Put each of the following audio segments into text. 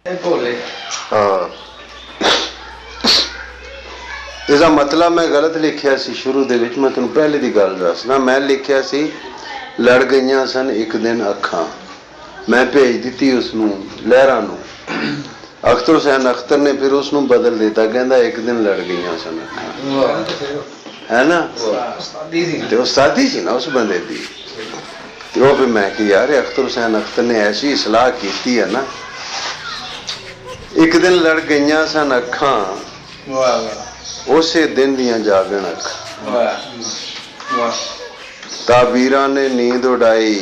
भोले हाँ इसका मतलब मैं गलत लिखिया सी शुरू दे विच। मैं तेन पहले की गल दसना, मैं लिखिया सी लड़ गई सन एक दिन अखां, मैं भेज दी उसनू लहरा नू। अख्तर हुसैन अख्तर ने फिर उसनू बदल दिता, कहता एक दिन लड़ गई सन अखां, है ना। तो उस्तादी सी ना उस बंदे की। तो फिर मैं कि यार अख्तर हुसैन अख्तर ने ऐसी सलाह की है ना, एक दिन लड़ गई सन अखां उसे दिन दियां जागण अखां, ताबीरां ने नींद उड़ाई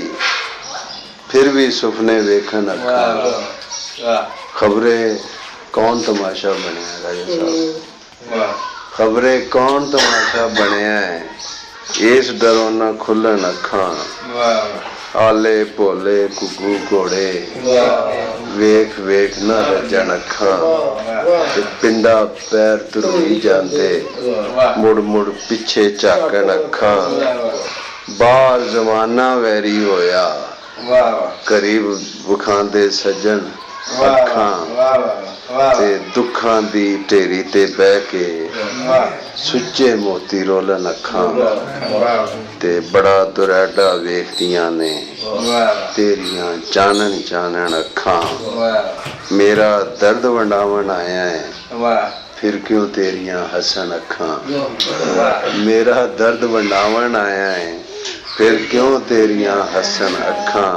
फिर भी सुपने वेखन अखां। खबरे कौन तमाशा बनया राजा साहब, खबरे कौन तमाशा बनया है, इस डरों ना खुलन अखां। आले भोले घुग्गू घोड़े वेख वेख न रजन अखां, पिंडा पैर तुरवी जाते मुड़ मुड़ पिछे झाकन अखां। बाहर जमाना वैरी होया करीब विखांदे सज्जन अखां, ते दुखां दी ढेरी ते बह के सुच्चे मोती रोलन अखां। ते बड़ा दुरैडा वेखदियां ने तेरियां चानन चानन अखां। मेरा दर्द वंडावन आया है फिर क्यों तेरियां हसन अखां। मेरा दर्द वंडावन आया है फिर क्यों तेरियां हसन अखां।